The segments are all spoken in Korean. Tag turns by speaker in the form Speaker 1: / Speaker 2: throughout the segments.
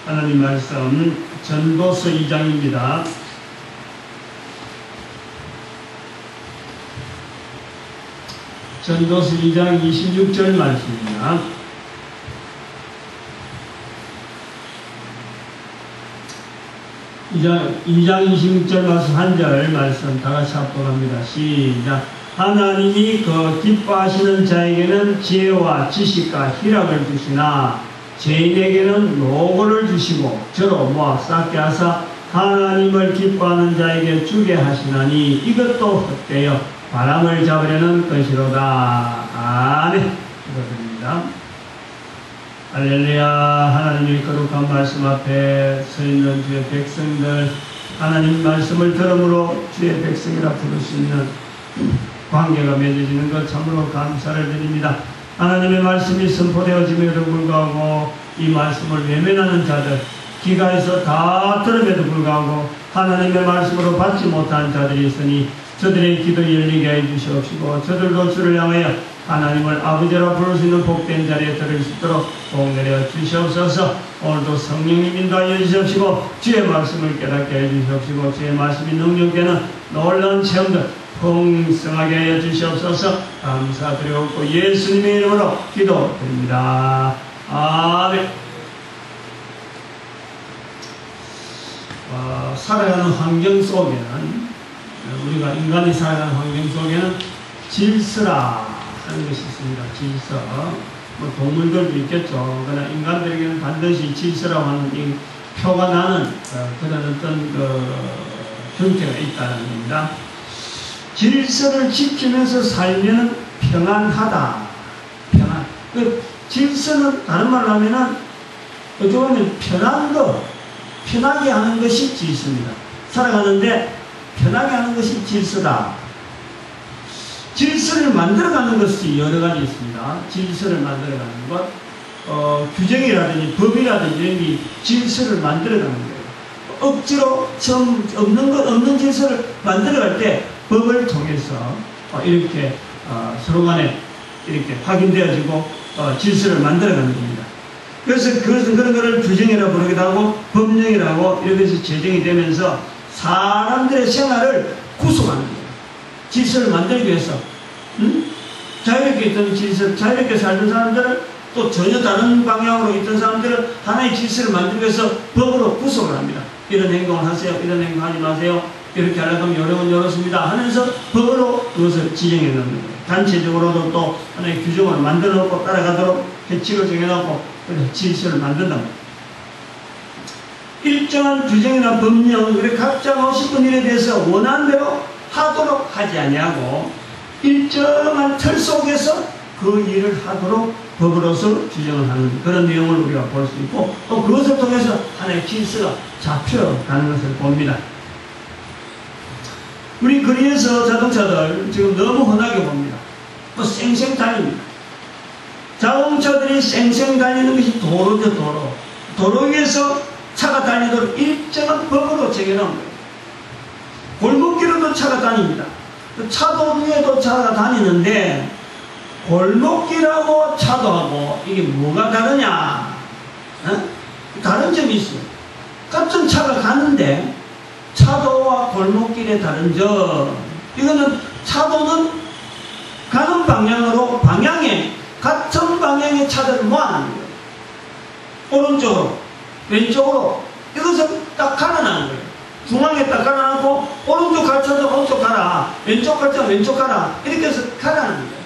Speaker 1: 하나님 말씀 전도서 2장입니다. 전도서 2장 26절 말씀입니다. 2장 26절 말씀 한 절 말씀 다 같이 합독합니다. 시작. 하나님이 그 기뻐하시는 자에게는 지혜와 지식과 희락을 주시나 죄인에게는 노고를 주시고 저로 모아 쌓게 하사 하나님을 기뻐하는 자에게 주게 하시나니 이것도 헛되어 바람을 잡으려는 것이로다. 아멘. 이것입니다. 할렐루야. 하나님의 거룩한 말씀 앞에 서 있는 주의 백성들, 하나님 말씀을 들음으로 주의 백성이라 부를 수 있는 관계가 맺어지는 것 참으로 감사를 드립니다. 하나님의 말씀이 선포되어짐에도 불구하고 이 말씀을 외면하는 자들, 귀가에서 다 들음에도 불구하고 하나님의 말씀으로 받지 못한 자들이 있으니 저들의 기도 열리게 해주시옵시고 저들도 주를 향하여 하나님을 아버지라 부를 수 있는 복된 자리에 들을 수 있도록 복 내려 주시옵소서. 오늘도 성령님 인도하여 주시옵시고 주의 말씀을 깨닫게 해주시옵시고 주의 말씀이 능력되는 놀라운 체험들 풍성하게 하여 주시옵소서. 감사드리옵고 예수님의 이름으로 기도드립니다. 아멘. 살아가는 환경 속에는, 우리가 인간이 살아가는 환경 속에는 질서라 하는 것이 있습니다. 질서. 동물들도 있겠죠. 그러나 인간들에게는 반드시 질서라고 하는 이 표가 나는 그런 어떤 형태가 있다는 겁니다. 질서를 지키면서 살면 평안하다. 평안. 그 질서는 다른 말로 하면은 어떻게 보면 편하게 하는 것이 질서입니다. 살아가는데 편하게 하는 것이 질서다. 질서를 만들어가는 것이 여러 가지 있습니다. 질서를 만들어가는 것, 규정이라든지 법이라든지 이런 게 질서를 만들어가는 거예요. 억지로 없는 질서를 만들어갈 때 법을 통해서 이렇게 서로 간에 이렇게 확인되어지고 질서를 만들어가는 겁니다. 그래서 그것은 그런 것을 규정이라고 부르기도 하고 법령이라고 이렇게 해서 제정이 되면서 사람들의 생활을 구속하는 거예요. 질서를 만들기 위해서. 자유롭게 있던 질서, 자유롭게 살던 사람들은 또 전혀 다른 방향으로 있던 사람들은 하나의 질서를 만들기 위해서 법으로 구속을 합니다. 이런 행동을 하세요. 이런 행동하지 마세요. 이렇게 하려고 하면 요령은 요렇습니다 하면서 법으로 그것을 지정해 놓는 거예요. 단체적으로도 또 하나의 규정을 만들어 놓고 따라가도록 규칙을 정해놓고 질서를 만든다. 일정한 규정이나 법령, 그래 각자 하고 싶은 일에 대해서 원하는 대로 하도록 하지 아니하고 일정한 틀 속에서 그 일을 하도록 법으로서 규정을 하는 그런 내용을 우리가 볼 수 있고 또 그것을 통해서 하나의 질서가 잡혀가는 것을 봅니다. 우리 거리에서 자동차들 지금 너무 흔하게 봅니다. 또 쌩쌩 달립니다. 자동차들이 쌩쌩 달리는 것이 도로죠, 도로. 도로 위에서 차가 달리도록 일정한 법으로 정해놓은 거예요. 골목길로도 차가 다닙니다. 차도 위에도 차가 다니는데 골목길하고 차도하고 이게 뭐가 다르냐? 다른 점이 있어요. 같은 차가 가는데 차도와 골목길의 다른 점, 이거는 차도는 가는 방향으로 같은 방향의 차들을 모아놓는 거예요. 오른쪽으로 왼쪽으로 이것을 딱 갈아놓는 거예요. 중앙에 딱 갈아놓고 오른쪽 갈 차도 오른쪽 가라, 왼쪽 갈 차도 왼쪽 가라, 이렇게 해서 갈아놓는 거예요.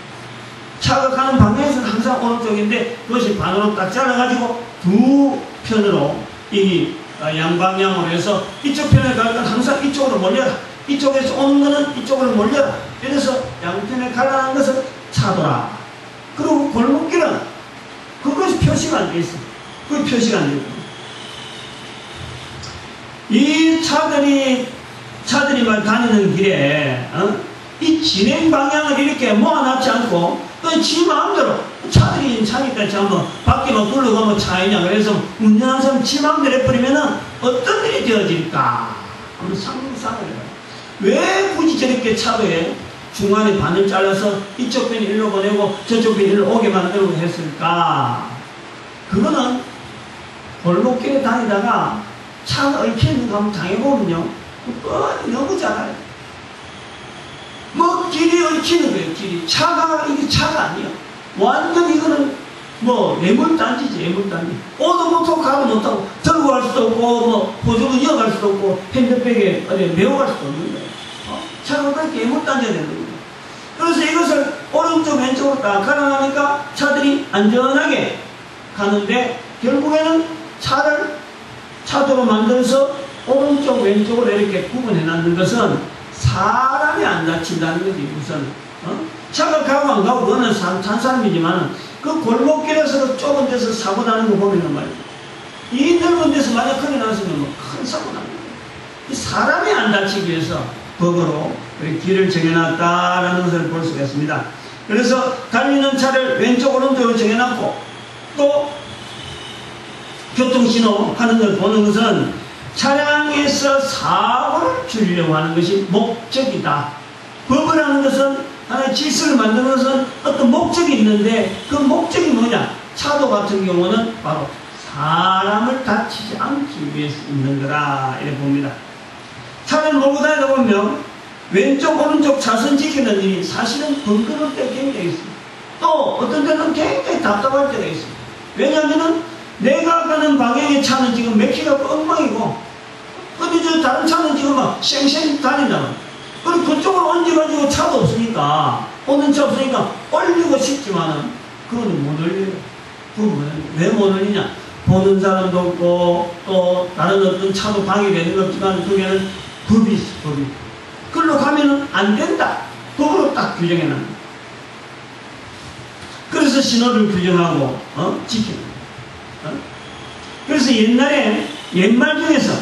Speaker 1: 차가 가는 방향에서는 항상 오른쪽인데 그것이 반으로 딱 잘라가지고 두 편으로 이 양방향으로 해서 이쪽 편에 갈 건 항상 이쪽으로 몰려라, 이쪽에서 오는 거는 이쪽으로 몰려라, 이래서 양편에 갈라놓은 것을 차도라. 그리고 골목길은 그것이 표시가 안 돼 있어. 그게 표시가 안 돼 있고 이 차들이 다니는 길에 이 진행 방향을 이렇게 모아놨지 않고 또 지 마음대로 차들이 차니까 참 밖에 굴러가면 차이냐 그래서 운전하는 사람 지 마음대로 해버리면은 어떤 일이 되어질까 한번 상상을 해봐요. 왜 굳이 저렇게 차도에 중간에 반을 잘라서 이쪽 편이 일로 보내고 저쪽 편이 일로 오게 만들고 했을까? 그거는 골목길에 다니다가 차가 얽혀있는 거 한번 당해보면요, 뻔히 너무 작아요. 뭐 길이 얽히는 거예요. 길이 이게 차가 아니에요. 완전 이거는 뭐 예물단지지, 예물단지. 오도부터 가도 못하고 들고 갈 수도 없고 뭐 보조금 이어갈 수도 없고 핸드백에 어디 메워갈 수도 없는 거예요. 차가 그렇게 예물단지가 되는 거예요. 그래서 이것을 오른쪽 왼쪽으로 딱 갈아나니까 차들이 안전하게 가는데, 결국에는 차도로 만들어서 오른쪽 왼쪽으로 이렇게 구분해 놨는 것은 사람이 안 다친다는 거지. 우선 차가 가고 안 가고 그거는 산 사람이지만 그 골목길에서 좁은 데서 사고 나는 거 보면 말이야, 이 넓은 데서 만약 큰일 났으면 뭐 큰 사고 나는 거야. 사람이 안 다치기 위해서 법으로 길을 정해놨다라는 것을 볼 수가 있습니다. 그래서 달리는 차를 왼쪽 오른쪽으로 정해놨고, 또 교통신호 하는 걸 보는 것은 차량에서 사고를 줄이려고 하는 것이 목적이다. 법을 하는 것은 하나의 질서를 만드는 것은 어떤 목적이 있는데, 그 목적이 뭐냐? 차도 같은 경우는 바로 사람을 다치지 않기 위해서 있는 거라 이렇게 봅니다. 차를 몰고 다니다 보면 왼쪽 오른쪽 차선 지키는 일이 사실은 번거로울 때가 굉장히 있습니다. 또 어떤 때는 굉장히 답답할 때가 있습니다. 왜냐하면 내가 가는 방향의 차는 지금 맥히가 엉망이고, 근데 저 다른 차는 지금 막 쌩쌩 다닌다면, 그리고 그쪽으로 얹어가지고 차도 없으니까, 오는 차 없으니까 올리고 싶지만은 그거는 못 올려요. 왜 못 올리냐? 보는 사람도 없고 또 다른 어떤 차도 방해되는 것 없지만 그게는 법이 있어, 법이. 그걸로 가면은 안 된다. 법으로 딱 규정해놨는. 그래서 신호를 규정하고 지키는. 그래서 옛날에 옛말 중에서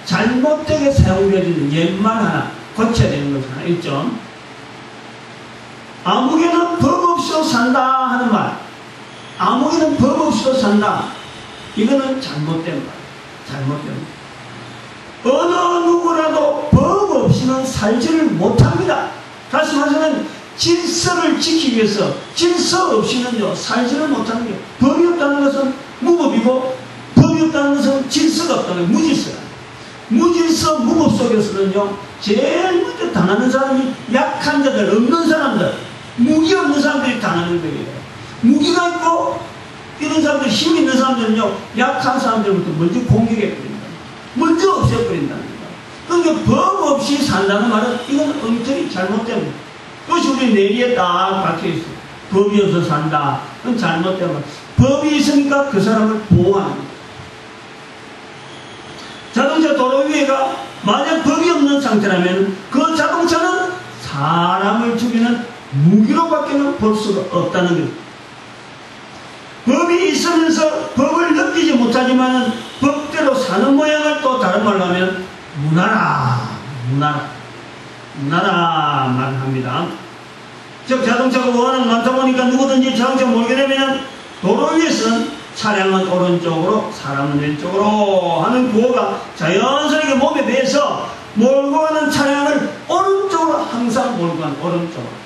Speaker 1: 잘못되게 사용되어지는 옛말 하나 고쳐야 되는 것 하나 있죠. 아무개는 법 없이도 산다 하는 말. 아무개는 법 없이도 산다. 이거는 잘못된 말. 잘못된 말. 어느 누구라도 법 없이는 살지를 못합니다. 다시 말하면 질서를 지키기 위해서 질서 없이는요 살지를 못하는 게, 법이 없다는 것은 무법이고 법이 없다는 것은 질서가 없다는 게 무질서야. 무질서 무법 속에서는요 제일 먼저 당하는 사람이 약한 자들, 없는 사람들, 무기 없는 사람들이 당하는 거예요. 무기가 있고 이런 사람들, 힘 있는 사람들은요 약한 사람들부터 먼저 공격해버린다. 먼저 없애버린다는 거예요. 그러니까 법 없이 산다는 말은 이건 엉터리 잘못된 거예요. 그것이 우리 내리에 딱 박혀있어요. 법이 없어 산다. 그건 잘못된 거예요. 법이 있으니까 그 사람을 보호하는 거예요. 자동차 도로 위에가 만약 법이 없는 상태라면 그 자동차는 사람을 죽이는 무기로밖에는 볼 수가 없다는 거예요. 법이 있으면서 법을 느끼지 못하지만 법대로 사는 모양을 또 다른 말로 하면 문화라 말합니다. 즉 자동차가 워낙 많다 보니까 누구든지 자동차 몰게 되면 도로 위에서는 차량은 오른쪽으로 사람은 왼쪽으로 하는 구호가 자연스럽게 몸에 배서 몰고 가는 차량을 오른쪽으로 항상 몰고 가는, 오른쪽으로.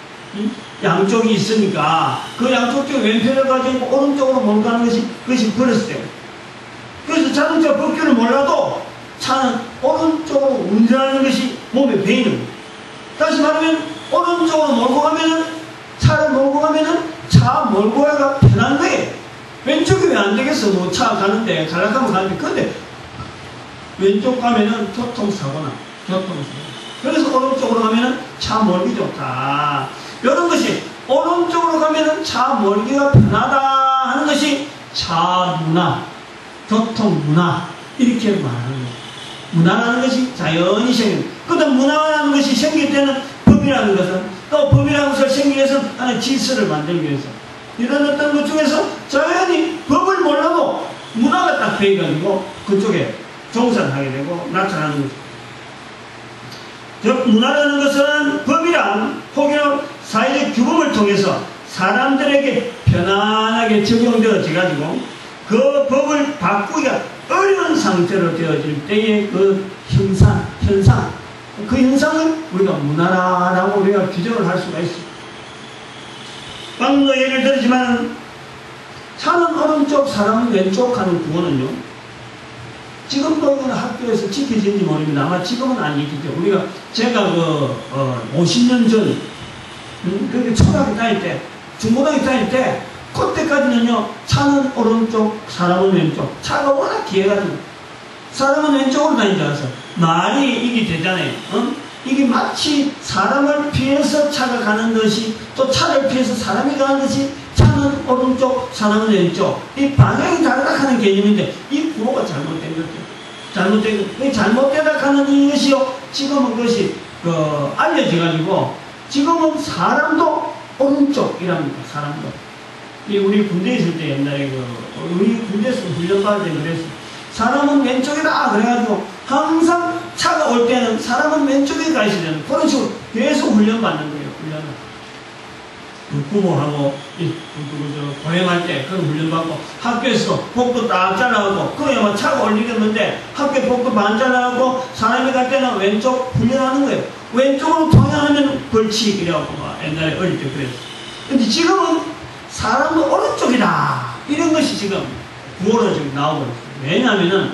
Speaker 1: 양쪽이 있으니까 그 양쪽 쪽 왼편을 가지고 오른쪽으로 몰고 가는 그것이 버렸어요. 그래서 자동차 법규를 몰라도 차는 오른쪽으로 운전하는 것이 몸에 배이는 거예요. 다시 말하면 오른쪽으로 몰고 가면은, 차를 몰고 가면은 차 몰고 가기가 편한 거예요. 왼쪽이 왜 안 되겠어? 뭐 차 가는데, 갈락하면 가는데. 근데 왼쪽 가면은 교통사고나. 그래서 오른쪽으로 가면은 차 몰기 좋다. 이런 것이 오른쪽으로 가면은 차 몰기가 편하다 하는 것이 차 문화, 교통 문화, 이렇게 말하는 거예요. 문화라는 것이 자연히 생깁니다. 그다음 문화라는 것이 생길 때는 법이라는 것은, 또 법이라는 것을 생기기 위해서는 하나의 질서를 만들기 위해서, 이런 어떤 것 중에서 자연히 법을 몰라도 문화가 딱 배어가지고 그쪽에 종사를 하게 되고 나타나는 거죠. 즉 문화라는 것은 법이란 혹은 사회적 규범을 통해서 사람들에게 편안하게 적용되어져 가지고 그 법을 바꾸기가 어려운 상태로 되어질 때의 그 현상, 그 현상을 우리가 문화라고 우리가 규정을 할 수가 있습니다. 방금도 예를 들었지만 차는 오른쪽, 사람은 왼쪽 하는 구호는요, 지금도 이건 학교에서 지켜지는지 모릅니다. 아마 지금은 안 지키죠. 제가 50년 전, 그렇게 초등학교 다닐 때, 중고등학교 다닐 때, 그때까지는요, 차는 오른쪽, 사람은 왼쪽. 차가 워낙 기해가지고, 사람은 왼쪽으로 다니지 않아서, 말이 이게 되잖아요. 이게 마치 사람을 피해서 차가 가는 듯이, 또 차를 피해서 사람이 가는 듯이, 차는 오른쪽, 사람은 왼쪽. 이 방향이 다르다 하는 개념인데, 이 구호가 잘못된 거죠. 잘못되다 하는 이것이요, 지금은 그것이, 알려져가지고, 지금은 사람도 오른쪽이랍니다, 사람도. 우리 군대에 있을 때 옛날에 우리 군대에서 훈련받을 때 그랬어. 사람은 왼쪽이다! 그래가지고, 항상 차가 올 때는 사람은 왼쪽에 가 있어야 되는, 그런 식으로 계속 훈련받는 거예요, 훈련을. 부모하고, 보행할 때 그런 훈련받고, 학교에서 복도 딱 잘라가고, 그래야 차가 올리겠는데, 학교 복도 반 잘라가고, 사람이 갈 때는 왼쪽 훈련하는 거예요. 왼쪽으로 통행하면 벌칙이라고 옛날에 어릴 때 그랬어. 근데 지금은 사람도 오른쪽이다! 이런 것이 지금 구호로 지금 나오고 있어요. 왜냐하면은,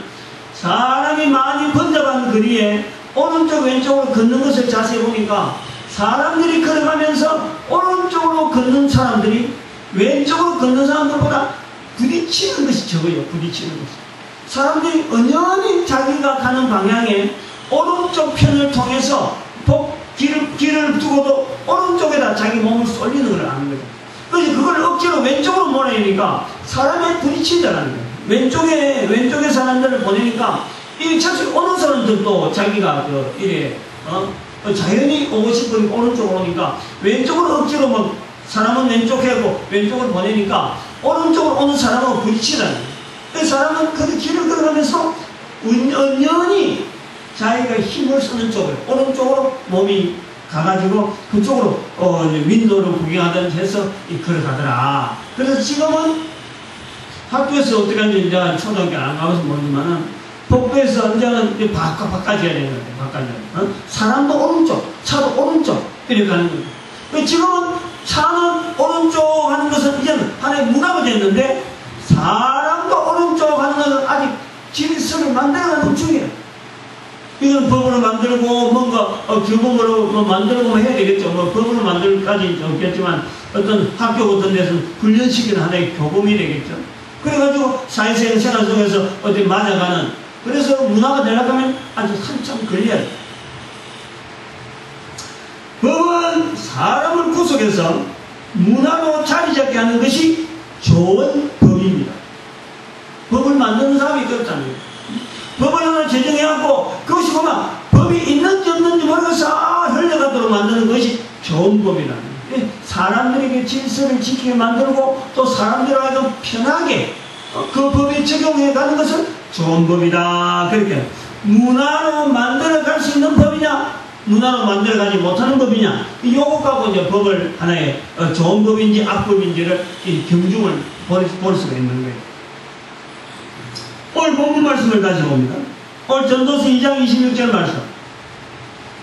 Speaker 1: 사람이 많이 번잡한 거리에 오른쪽 왼쪽으로 걷는 것을 자세히 보니까 사람들이 걸어가면서 오른쪽으로 걷는 사람들이 왼쪽으로 걷는 사람들보다 부딪히는 것이 적어요. 부딪히는 것이. 사람들이 은연히 자기가 가는 방향에 오른쪽 편을 통해서 길을 두고도 오른쪽에다 자기 몸을 쏠리는 걸 아는 거죠. 그래서 그걸 억지로 왼쪽으로 몰아내니까 사람이 부딪히더라는 거예요. 왼쪽에 사람들을 보내니까 이 사실 어느 사람들도 자기가 자연히 오고 싶은 오른쪽으로 오니까 왼쪽으로 억지로 막 사람은 왼쪽 해고 왼쪽으로 보내니까 오른쪽으로 오는 사람하고 부딪히다는 거예요. 그 사람은 그 길을 걸어가면서 은연히 자기가 힘을 쓰는 쪽을 오른쪽으로 몸이 가가지고 그쪽으로 윈도우를 구경하든 해서 걸어가더라. 그래서 지금은 학교에서 어떻게 하는지 이제 초등학교 안 가봐서 모르지만은 복도에서 이제는 바깥이 해야 되는 거예요. 바깥이. 사람도 오른쪽, 차도 오른쪽 이렇게 가는 거예요. 지금은 차는 오른쪽 하는 것은 이제는 하나의 문화가 됐는데 사람도 오른쪽 하는 것은 아직 질서를 만들어가는 중이에요. 이건 법으로 만들고 뭔가 규범으로 만들고 해야 되겠죠. 법으로 만들까지 없겠지만 어떤 학교 같은 데서는 훈련시키는 하나의 교범이 되겠죠. 그래가지고 사회생 생활 속에서 어디 맞아가는, 그래서 문화가 되려고 하면 아주 한참 걸려요. 법은 사람을 구속해서 문화로 자리 잡게 하는 것이 좋은 법입니다. 법을 만드는 사람이 그렇다는 거예요. 법을 하나 제정해갖고 그것이 보면 법이 있는지 없는지 모르겠어 흘러가도록 만드는 것이 좋은 법이라는 거예요. 사람들에게 질서를 지키게 만들고 또 사람들하고 편하게 그 법에 적용해 가는 것은 좋은 법이다. 그렇게 문화로 만들어갈 수 있는 법이냐 문화로 만들어가지 못하는 법이냐 요거 갖고 이제 법을 하나의 좋은 법인지 악법인지를 경중을 볼 수가 있는 거예요. 오늘 본문 말씀을 다시 봅니다. 오늘 전도서 2장 26절 말씀.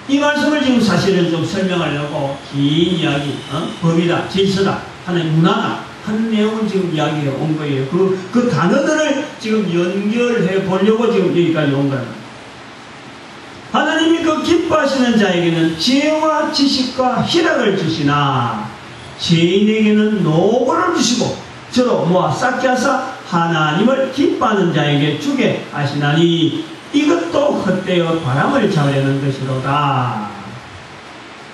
Speaker 1: 이 말씀을 지금 사실은 좀 설명하려고 긴 이야기, 법이다, 질서다, 하나의 문화다 하는 내용을 지금 이야기해 온 거예요. 그 단어들을 지금 연결해 보려고 지금 여기까지 온 거예요. 하나님이 그 기뻐하시는 자에게는 지혜와 지식과 희락을 주시나 죄인에게는 노고를 주시고 저로 모아 쌓게 하사 하나님을 기뻐하는 자에게 주게 하시나니 이것도 헛되어 바람을 잡으려는 것이로다.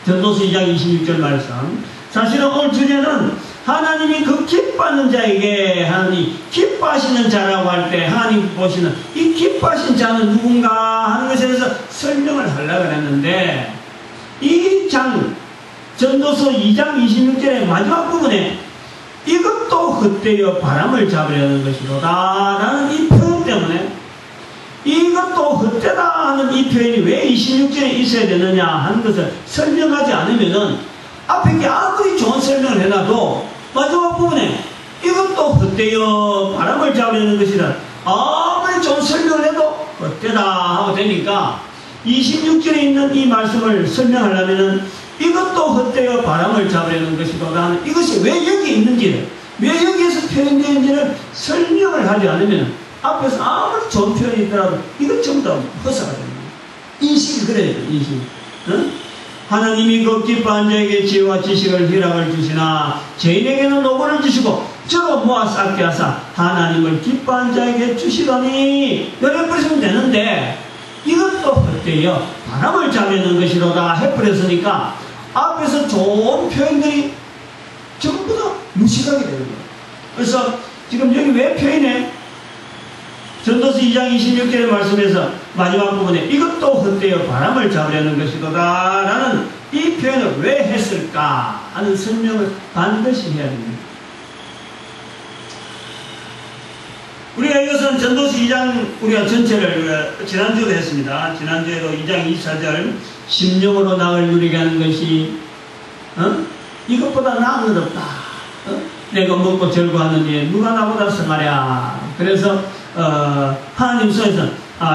Speaker 1: 전도서 2장 26절 말씀. 사실은 오늘 주제는 하나님이 그 기뻐하는 자에게 하나님 기뻐하시는 자라고 할 때 하나님 보시는 이 기뻐하신 자는 누군가 하는 것에 대해서 설명을 하려고 했는데 이 장 전도서 2장 26절의 마지막 부분에 이것도 헛되어 바람을 잡으려는 것이로다 라는 이 표현 때문에 이것도 헛되다 하는 이 표현이 왜 26절에 있어야 되느냐 하는 것을 설명하지 않으면은 앞에 게 아무리 좋은 설명을 해놔도 마지막 부분에 이것도 헛되어 바람을 잡으려는 것이라 아무리 좋은 설명을 해도 헛되다 하고 되니까 26절에 있는 이 말씀을 설명하려면은 이것도 헛되어 바람을 잡으려는 것이로다 하는 이것이 왜 여기 있는지를 왜 여기에서 표현되어 있는지를 설명을 하지 않으면 앞에서 아무리 좋은 표현이 있더라도 이것 전부 다 허사가 됩니다. 인식이 그래야 돼요. 인식. 응? 하나님이 그 기뻐한 자에게 지혜와 지식을 희락을 주시나 죄인에게는 노고를 주시고 저로 모아 쌓게 하사 하나님을 기뻐한 자에게 주시더니 열어버리시면 되는데 이것도 헛되여 바람을 잡는 것이로다 해버렸으니까 앞에서 좋은 표현들이 전부 다 무식하게 되는 거예요. 그래서 지금 여기 왜 표현해? 전도서 2장 26절의 말씀에서 마지막 부분에 이것도 헛되어 바람을 잡으려는 것이로다 라는 이 표현을 왜 했을까 하는 설명을 반드시 해야 됩니다. 우리가 이것은 전도서 2장 우리가 전체를 지난주에도 했습니다. 지난주에도 2장 24절 심령으로 낙을 누리게 하는 것이 이것보다 나은 것 없다. 내가 먹고 절구하느니 누가 나보다 성하랴. 그래서 하나님 손에서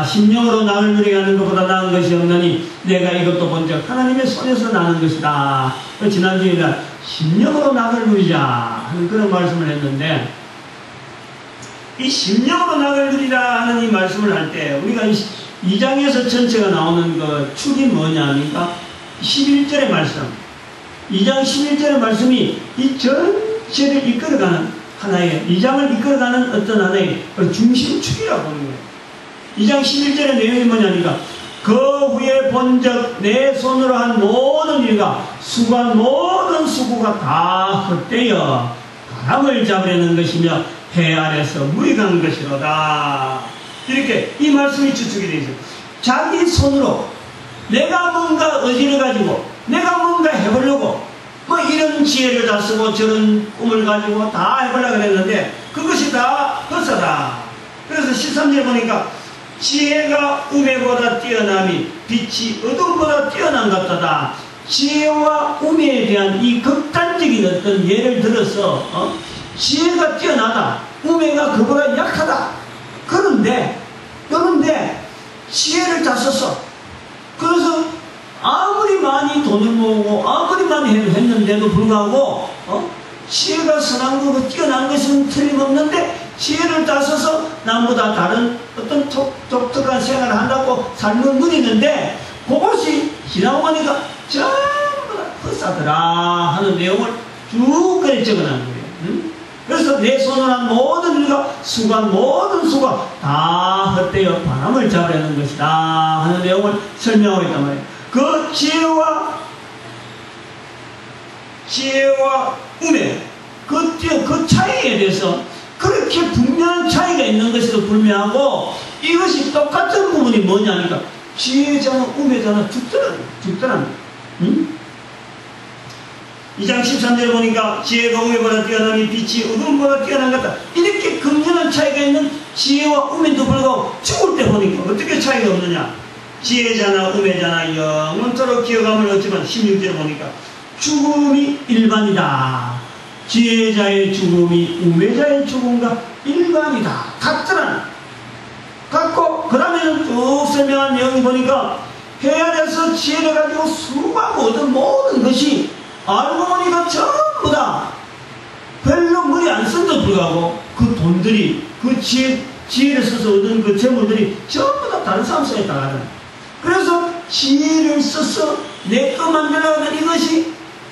Speaker 1: 심령으로 낙을 누리게 하는 것보다 나은 것이 없느니 내가 이것도 본즉 하나님의 손에서 나는 것이다. 지난주에 심령으로 낙을 누리자 하는 그런 말씀을 했는데 이 심령으로 낙을 누리라 하는 이 말씀을 할 때 우리가 이 2장에서 전체가 나오는 그 축이 뭐냐 하니까 11절의 말씀 2장 11절의 말씀이 이 전체를 이끌어가는 하나의 2장을 이끌어가는 어떤 하나의 중심축이라고 보는 거예요. 2장 11절의 내용이 뭐냐니까 그 후에 본적 내 손으로 한 모든 일과 수고한 모든 수고가 다 헛되어 바람을 잡으려는 것이며 해 아래서 무익한 것이로다. 이렇게 이 말씀이 추측이 되어 있어요. 자기 손으로 내가 뭔가 의지를 가지고 내가 뭔가 해보려고 뭐 이런 지혜를 다 쓰고 저런 꿈을 가지고 다 해보려고 했는데 그것이 다 헛사다. 그래서 13절 보니까 지혜가 우매보다 뛰어남이 빛이 어둠보다 뛰어난 것 같다. 지혜와 우매에 대한 이 극단적인 어떤 예를 들어서 지혜가 뛰어나다. 우매가 그보다 약하다. 그런데 지혜를 다 썼어. 그래서 아무리 많이 돈을 모으고 아무리 많이 했는데도 불구하고 지혜가 선한 거고 뛰어난 것은 틀림없는데 지혜를 다 써서 남보다 다른 어떤 독특한 생활을 한다고 삶을 누리는데 그것이 지나고 보니까 전부 다 헛사더라 하는 내용을 쭉 그래 적어놓은 거예요. 응? 그래서 내 손으로 한 모든 일과 수고한 모든 수고가 다 헛되어 바람을 잡으려는 것이다 하는 내용을 설명하고 있단 말이에요. 그 지혜와 우매 그 차이에 대해서 그렇게 분명한 차이가 있는 것에도 불구하고 이것이 똑같은 부분이 뭐냐니까 지혜자나 우매자나 죽더라는 응? 2장 13절 보니까 지혜가 우매보다 뛰어나니 빛이 어둠보다 뛰어난 것 같다. 이렇게 극렬한 차이가 있는 지혜와 우매도 불구하고 죽을 때 보니까 어떻게 차이가 없느냐. 지혜자나 우매자나 영원토록 기어감을 얻지만 16절 보니까 죽음이 일반이다. 지혜자의 죽음이 우매자의 죽음과 일반이다. 같고 그 다음에는 쭉 설명한 내용이 보니까 해 아래서 지혜를 가지고 수고하고 얻은 모든 것이 알고 보니까 전부 다 별로 머리 안 쓴데도 불구하고 그 돈들이 그 지혜를 써서 얻은 그 재물들이 전부 다 다른 사람 손에 따라가는. 그래서 지혜를 써서 내 거 만들려고 하는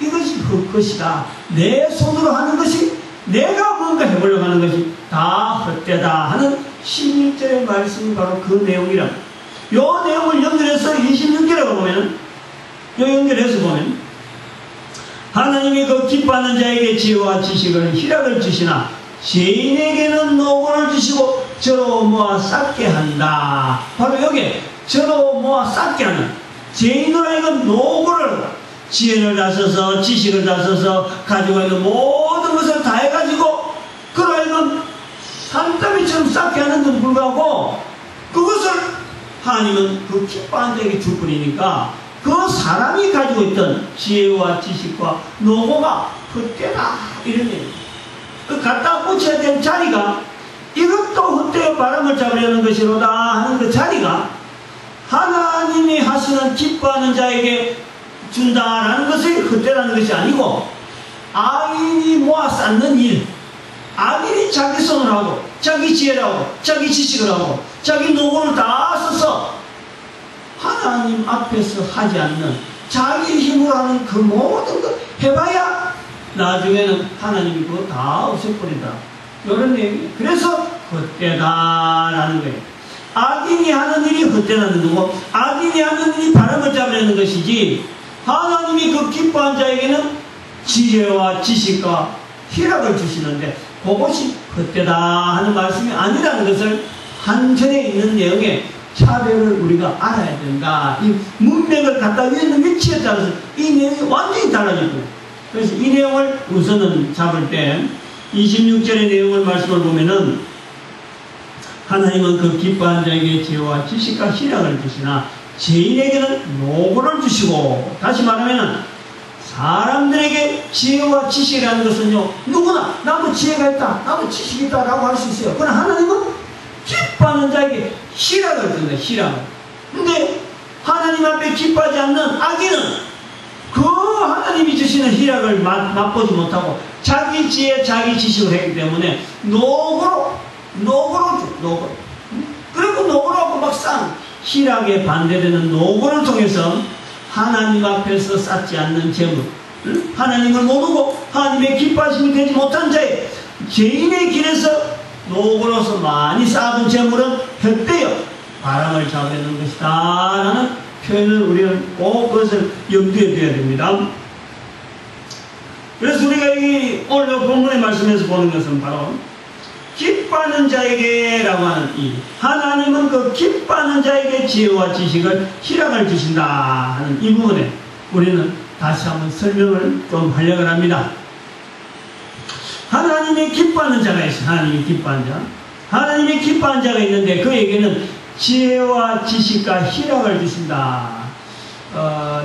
Speaker 1: 이것이 헛것이다. 내 손으로 하는 것이 내가 뭔가 해보려고 하는 것이 다 헛되다 하는 16절의 말씀이 바로 그 내용이라. 요 내용을 연결해서 26절에 보면 연결해서 보면 하나님이 그 기뻐하는 자에게 지혜와 지식을 희락을 주시나 죄인에게는 노고를 주시고 저로 모아 쌓게 한다. 바로 여기 저로 모아 쌓게 하는 죄인으로 하여금 노고를 지혜를 다 써서 지식을 다 써서 가지고 있는 모든 것을 다 해가지고 그로 하여금 산더미처럼 쌓게 하는데도 불구하고 그것을 하나님은 그 기뻐하는 자에게 줄 뿐이니까 그 사람이 가지고 있던 지혜와 지식과 노고가 헛되다 이런 얘기입니다. 그 갖다 붙여야 될 자리가 이것도 헛되어 바람을 잡으려는 것이로다 하는 그 자리가 하나님이 하시는 기뻐하는 자에게 준다라는 것이 헛되다는 것이 아니고 아인이 모아 쌓는 일 악인이 자기 손을 하고 자기 지혜라고 자기 지식을 하고 자기 노고를 다 써서 하나님 앞에서 하지 않는 자기 힘으로 하는 그 모든 것 해봐야 나중에는 하나님이 그거 다 없애버린다. 이런 얘기. 그래서 헛되다라는 거예요. 악인이 하는 일이 헛되다는 거고 악인이 하는 일이 바람을 잡으려는 것이지 하나님이 그 기뻐한 자에게는 지혜와 지식과 희락을 주시는데 그것이 헛되다 하는 말씀이 아니라는 것을 한 절에 있는 내용에 차별을 우리가 알아야 된다. 이 문맥을 갖다 위는 위치에 따라서 이 내용이 완전히 달라지고 그래서 이 내용을 우선은 잡을 때 26절의 내용을 말씀을 보면은 하나님은 그 기뻐한 자에게 지혜와 지식과 희락을 주시나 죄인에게는 노고를 주시고 다시 말하면은 사람들에게 지혜와 지식이라는 것은요 누구나 나도 지혜가 있다 나도 지식이 있다 라고 할 수 있어요. 그러나 하나님은 기뻐하는 자에게 희락을 준다. 희락을. 근데 하나님 앞에 기뻐하지 않는 악인은 그 하나님이 주시는 희락을 맛보지 못하고 자기 지혜 자기 지식을 했기 때문에 노고로 그리고 노고로 하고 막상 희락에 반대되는 노고를 통해서 하나님 앞에서 쌓지 않는 재물 하나님을 모르고 하나님의 기뻐하심이 되지 못한 자의 죄인의 길에서 노고로서 많이 쌓아둔 재물은 헛되어 바람을 잡아내는 것이다 라는 표현을 우리는 꼭 그것을 염두에 둬야 됩니다. 그래서 우리가 이 오늘 본문의 말씀에서 보는 것은 바로 기뻐하는 자에게 라고 하는 이 하나님은 그 기뻐하는 자에게 지혜와 지식을 희락을 주신다 하는 이 부분에 우리는 다시 한번 설명을 좀 하려고 합니다. 하나님의 기뻐하는 자가 있어요. 하나님의 기뻐하는 자. 하나님의 기뻐하는 자가 있는데 그에게는 지혜와 지식과 희락을 주신다.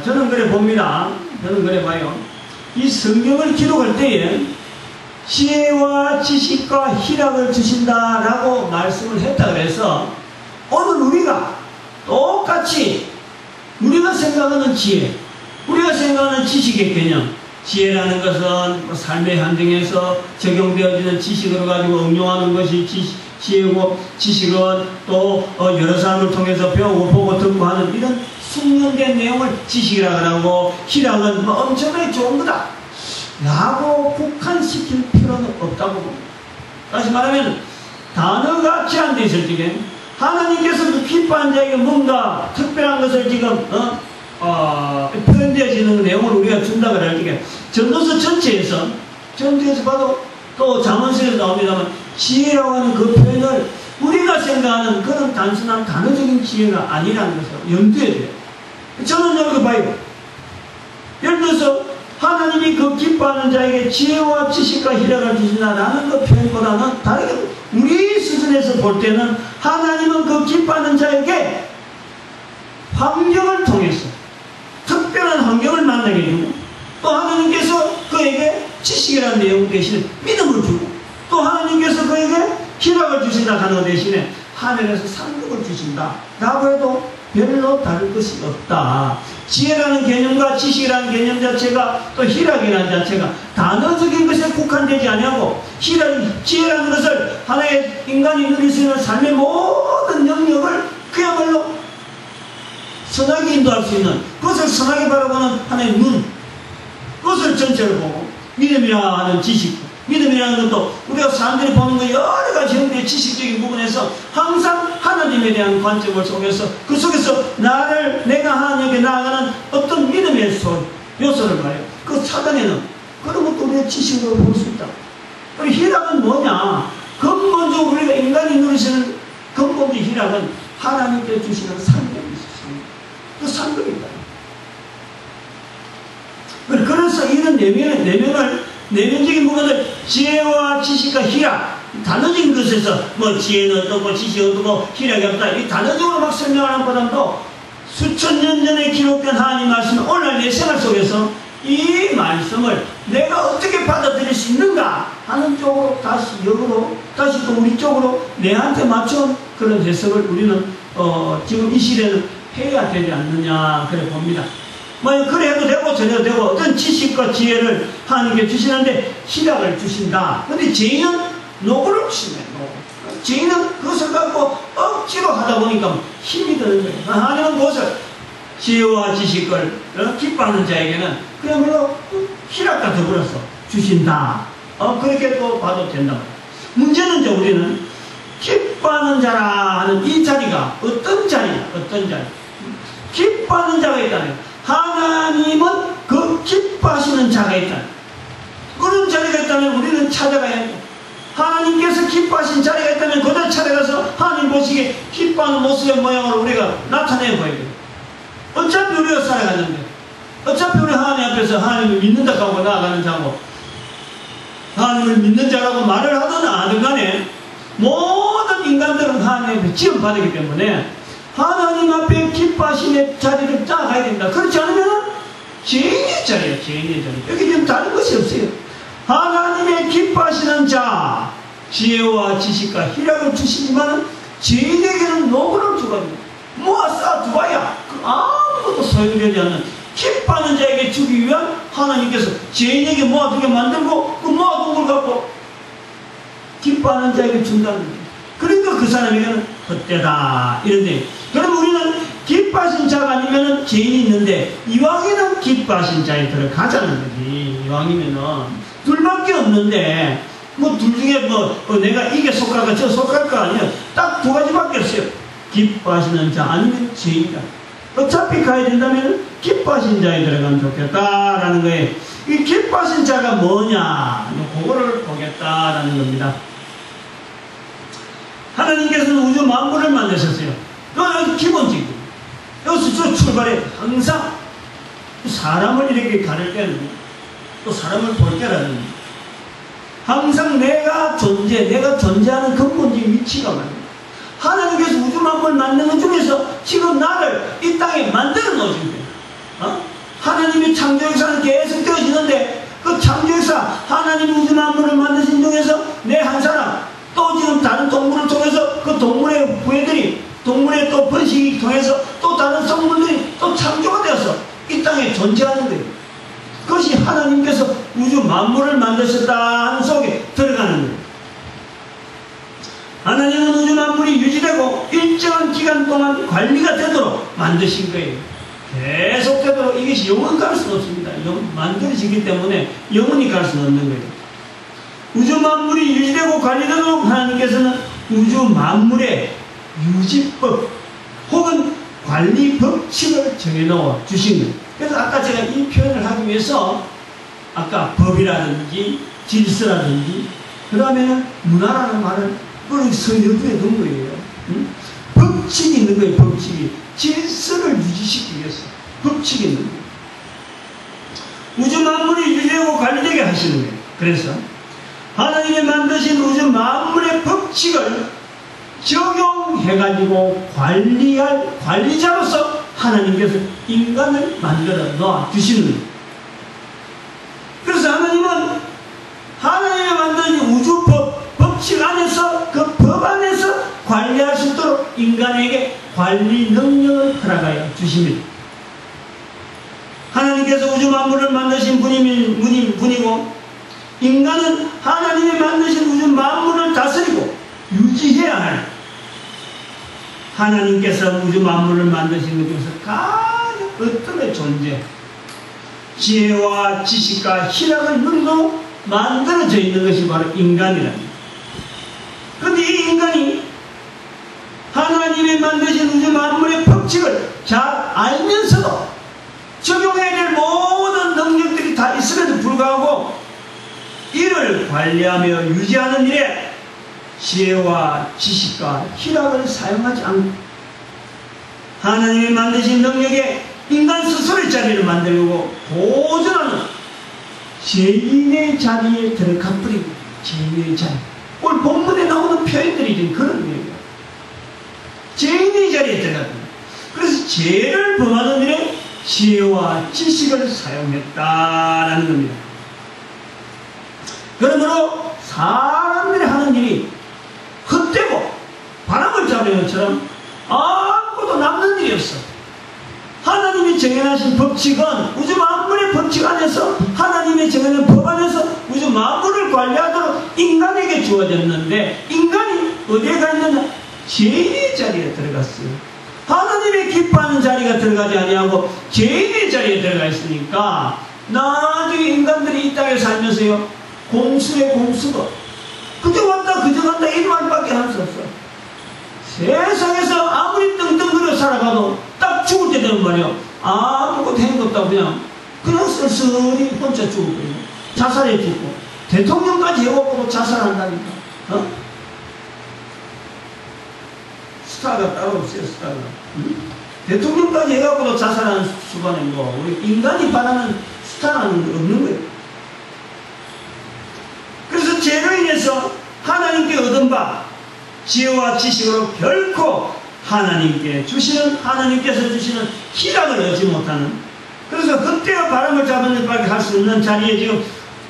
Speaker 1: 저는 그래 봅니다. 저는 그래 봐요. 이 성경을 기록할 때에 지혜와 지식과 희락을 주신다라고 말씀을 했다 그래서 오늘 우리가 똑같이 우리가 생각하는 지혜, 우리가 생각하는 지식의 개념, 지혜라는 것은 삶의 환경에서 적용되어지는 지식으로 가지고 응용하는 것이 지혜고 지식은 또 여러 사람을 통해서 배우고 보고 듣고 하는 이런 숙련된 내용을 지식이라고 하고 희락은 뭐 엄청나게 좋은 거다 라고 국한시킬 필요는 없다고 봅니다. 다시 말하면 단어가 제한되어 있을 적에 하나님께서 그 기뻐한 자에게 뭔가 특별한 것을 지금 표현되어지는 내용을 우리가 준다고 할 적에 전도서 전체에서 봐도 또 잠언서에서 나옵니다만 지혜라고 하는 그 표현을 우리가 생각하는 그런 단순한 단어적인 지혜가 아니라는 것을 염두에 둬요. 저는 여기 봐요. 예를 들어서 하나님이 그 기뻐하는 자에게 지혜와 지식과 희락을 주신다라는 그 표현보다는 다르게 우리 수준에서 볼 때는 하나님은 그 기뻐하는 자에게 환경을 통해서 특별한 환경을 만나게 해주고 또 하나님께서 그에게 지식이라는 내용 대신에 믿음을 주고 또 하나님께서 그에게 희락을 주신다 하는 것 대신에 하늘에서 상급을 주신다 라고 해도 별로 다를 것이 없다. 지혜라는 개념과 지식이라는 개념 자체가 또 희락이라는 자체가 단어적인 것에 국한되지 아니하고 지혜라는 것을 하나의 인간이 누릴 수 있는 삶의 모든 영역을 그야말로 선하게 인도할 수 있는 그것을 선하게 바라보는 하나의 눈 그것을 전체를 보고 믿음이라 하는 지식 믿음이라는 것도 우리가 사람들이 보는 거 여러 가지 형태의 지식적인 부분에서 항상 하나님에 대한 관점을 속에서 그 속에서 내가 하나님께 나아가는 어떤 믿음의 요소를 봐요. 그 차단에는 그런 것도 우리의 지식으로 볼 수 있다. 그리고 희락은 뭐냐? 근본적으로 우리가 인간이 누리시는 근본적 희락은 하나님께 주시는 상급이 있어요. 그 상급이다. 그래서 이런 내면적인 부분을 지혜와 지식과 희락 단어적인 것에서 뭐 지혜는 어떻고 지식이 어떻고 희락이 없다 이 단어적으로 막 설명하는 보다도 수천 년 전에 기록된 하나님 말씀을 오늘 내 생활 속에서 이 말씀을 내가 어떻게 받아들일 수 있는가 하는 쪽으로 다시 역으로 다시 또 우리 쪽으로 내한테 맞춘 그런 해석을 우리는 지금 이 시대는 해야 되지 않느냐 그래 봅니다. 뭐 그래 해도 되고 저래도 되고 어떤 지식과 지혜를 하나님께 주시는데 희락을 주신다. 근데 죄인은 노고를 치네. 죄인은 그것을 갖고 억지로 하다 보니까 힘이 드는 거예요. 하나님은 그것을 지혜와 지식을 기뻐하는 자에게는 그야말로 희락과 더불어서 주신다. 그렇게 또 봐도 된다. 문제는 이제 우리는 기뻐하는 자라 하는 이 자리가 어떤 자리냐, 어떤 자리. 기뻐하는 자가 있다면 하나님은 그 기뻐하시는 자가 있다. 그런 자리가 있다면 우리는 찾아가야 합니다. 하나님께서 기뻐하신 자리가 있다면 그들 찾아가서 하나님 보시기에 기뻐하는 모습의 모양으로 우리가 나타내 보여야 돼요. 어차피 우리가 살아가는데, 어차피 우리 하나님 앞에서 하나님을 믿는다고 하고 나아가는 자고, 하나님을 믿는 자라고 말을 하든 안 하든 간에 모든 인간들은 하나님 앞에 지원받기 때문에 하나님 앞에 기뻐하심의 자리를 짜가야 됩니다. 그렇지 않으면 죄인의 자리예요. 죄인의 자리. 여기 지금 다른 것이 없어요. 하나님의 기뻐하시는 자, 지혜와 지식과 희락을 주시지만 죄인에게는 노고를 주거든요. 모아 쌓아두어야 아무것도 소용되지 않는 기뻐하는 자에게 주기 위한 하나님께서 죄인에게 모아두게 만들고 그 모아둔 걸 갖고 기뻐하는 자에게 준다는 거예요. 그러니까 그 사람에게는 헛되다 이런데, 그럼 우리는 기뻐하신 자가 아니면 죄인이 있는데 이왕이면 기뻐하신 자에 들어가자는 거지. 이왕이면은 둘밖에 없는데 뭐 둘 중에 내가 이게 속할까 저 속할까 아니야. 딱 두 가지밖에 없어요. 기뻐하시는 자 아니면 죄인이다. 어차피 가야 된다면 기뻐하신 자에 들어가면 좋겠다라는 거예요. 이 기뻐하신 자가 뭐냐, 그거를 보겠다라는 겁니다. 하나님께서는 우주 만물을 만드셨어요. 그건 기본적이고, 여기서 출발해 항상 사람을 이렇게 가릴 때는 또 사람을 볼 때라는 항상 내가 존재하는 근본적인 위치가 말입니다. 하나님께서 우주 만물을 만드는 중에서 지금 나를 이 땅에 만들어 놓으신 거예요. 하나님이 창조역사는 계속 되어지는데 그 창조역사 하나님이 우주 만물을 만드신 중에서 내 한 사람 또 지금 다른 동물을 통해서 그 동물의 후예들이 동물의 또 번식이 통해서 또 다른 성물들이 또 창조가 되어서 이 땅에 존재하는 거예요. 그것이 하나님께서 우주 만물을 만드셨다는 속에 들어가는 거예요. 하나님은 우주 만물이 유지되고 일정한 기간 동안 관리가 되도록 만드신 거예요. 계속되도록. 이것이 영원 갈 수는 없습니다. 만들어지기 때문에 영원히 갈 수는 없는 거예요. 우주 만물이 유지되고 관리되도록 하나님께서는 우주 만물의 유지법 혹은 관리 법칙을 정해놓아 주신 거예요. 그래서 아까 제가 이 표현을 하기 위해서 아까 법이라든지 질서라든지 그 다음에는 문화라는 말을 그걸 서열부에 넣은 거예요. 법칙이 있는 거예요. 법칙이. 질서를 유지시키기 위해서 법칙이 있는 거예요. 우주 만물이 유지되고 관리되게 하시는 거예요. 그래서 하나님이 만드신 우주 만물의 법칙을 적용해가지고 관리할 관리자로서 하나님께서 인간을 만들어 놓아 주시는 거예요. 그래서 하나님은 하나님이 만든 우주 법칙 안에서 그 법 안에서 관리할 수 있도록 인간에게 관리 능력을 허락하여 주십니다. 하나님께서 우주 만물을 만드신 분이고 인간은 하나님이 만드신 우주 만물을 다스리고 유지해야 할 하나님께서 우주 만물을 만드신 것 중에서 가장 어떤 존재, 지혜와 지식과 희락을 누리고 만들어져 있는 것이 바로 인간이랍니다. 그런데 이 인간이 하나님이 만드신 우주 만물의 법칙을 잘 알면서도 적용해야 될 모든 능력들이 다 있음에도 불구하고 이를 관리하며 유지하는 일에 지혜와 지식과 희락을 사용하지 않고 하나님이 만드신 능력에 인간 스스로의 자리를 만들고 도전하는 죄인의 자리에 들어가 버리고 죄인의 자리. 오늘 본문에 나오는 표현들이 지금 그런 거예요. 죄인의 자리에 들어갔다. 그래서 죄를 범하는 일에 지혜와 지식을 사용했다라는 겁니다. 그러므로 사람들이 하는 일이 헛되고 바람을 잡는 것처럼 아무것도 남는 일이 없어. 하나님이 정해하신 법칙은 우주 만물 만물의 법칙 안에서 하나님의 정해놓은 법 안에서 우주 만물을 관리하도록 인간에게 주어졌는데 인간이 어디에 가 있느냐? 죄인의 자리에 들어갔어요. 하나님의 기뻐하는 자리가 들어가지 아니하고 죄인의 자리에 들어가 있으니까 나중에 인간들이 이 땅에 살면서요 공수의 공수가 그저 왔다 그저 간다 이 말밖에 할 수 없어. 세상에서 아무리 떵떵거려 살아가도 딱 죽을 때 되면 말이야 아무것도 한 것 없다고 그냥 쓸쓸히 혼자 죽어버리고 자살해 죽고 대통령까지 해보고 자살한다니까. 스타가 따로 없어요. 스타가. 대통령까지 해갖고도 자살하는 수반에 뭐 우리 인간이 바라는 스타는 없는 거예요. 그래서 죄로 인해서 하나님께 얻은 바 지혜와 지식으로 결코 하나님께서 주시는 희락을 얻지 못하는, 그래서 그때와 바람을 잡는 밖에 할 수 없는 자리에 지금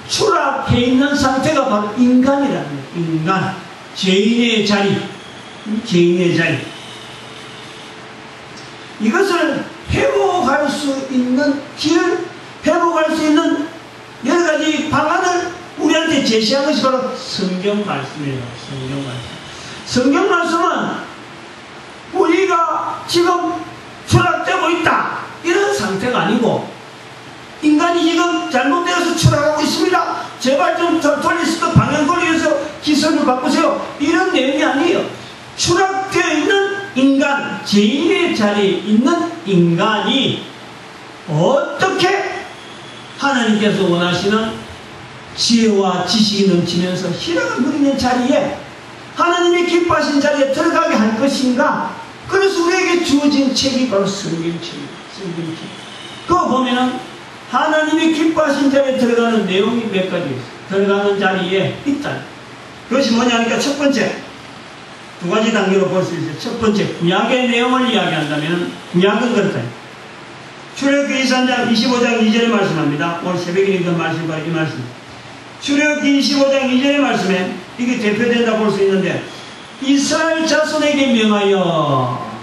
Speaker 1: 추락해 있는 상태가 바로 인간이라는 거예요. 인간, 죄인의 자리, 죄인의 자리. 이것을 회복할 수 있는 길, 회복할 수 있는 여러 가지 방안을 우리한테 제시한 것이 바로 성경 말씀이에요. 성경 말씀. 성경 말씀은 우리가 지금 추락되고 있다 이런 상태가 아니고 인간이 지금 잘못되어서 추락하고 있습니다. 제발 좀 돌리시고 방향 돌리셔서 기술을 바꾸세요. 이런 내용이 아니에요. 추락되어 있는 인간, 죄인의 자리에 있는 인간이 어떻게 하나님께서 원하시는 지혜와 지식이 넘치면서 희락을 누리는 자리에 하나님의 기뻐하신 자리에 들어가게 할 것인가? 그래서 우리에게 주어진 책이 바로 성경책이에요. 성경책. 그거 보면은 하나님의 기뻐하신 자리에 들어가는 내용이 몇 가지 있어요. 들어가는 자리에 있다. 그것이 뭐냐니까 첫 번째, 두 가지 단계로 볼 수 있어요. 첫 번째, 구약의 내용을 이야기한다면 구약은 그렇다. 출애굽기 25장 2절에 말씀합니다. 오늘 새벽에 읽은 말씀 바로 이 말씀. 출애굽기 25장 2절의 말씀에 이게 대표된다 볼 수 있는데 이스라엘 자손에게 명하여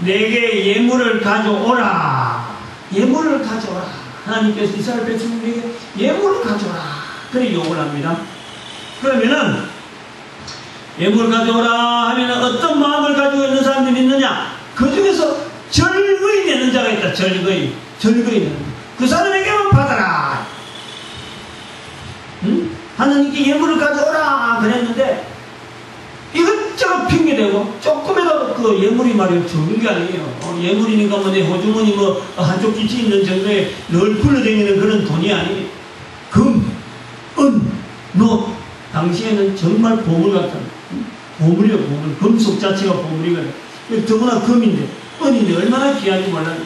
Speaker 1: 내게 예물을 가져오라. 예물을 가져오라. 하나님께서 이스라엘 백성에게 예물을 가져오라. 그렇게 요구를 합니다. 그러면은 예물을 가져오라 하면은 어떤 마음을 가지고 있는 사람들이 있느냐? 그 중에서 절거이 내는 자가 있다. 절거이 내는 자. 그 사람에게만 받아라. 하나님께 예물을 가져오라 그랬는데 이것저것 핑계대고 조금이라도 그 예물이 말이에요 적은 게 아니에요. 예물이니까 뭐 내 호주머니 뭐 한쪽 기치 있는 정도에 늘 굴러다니는 그런 돈이 아니에요. 금, 은, 노 당시에는 정말 보물 같은 보물이에요. 보물. 금속 자체가 보물이거든요. 더구나 금인데 은인데 얼마나 귀한지 몰라요.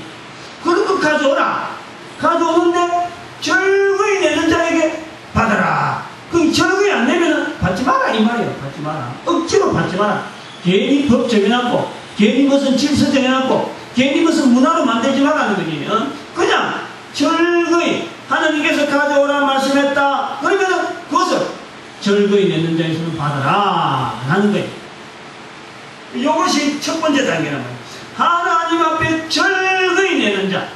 Speaker 1: 그런 거 가져오라. 가져오는데 절거이 내는 자에게 받아라. 그 절거이 안 내면은 받지 마라 이 말이에요. 받지 마라. 억지로 받지 마라. 괜히 법 정해놨고 괜히 무슨 질서 정해놨고 괜히 무슨 문화로 만들지 말라는 거지. 그냥 절거이 하나님께서 가져오라 말씀했다. 그러면은 그것을 절거이 내는 자에서는 받아라 하는 거예요. 이것이 첫 번째 단계란 말이에요. 하나님 앞에 절거이 내는 자.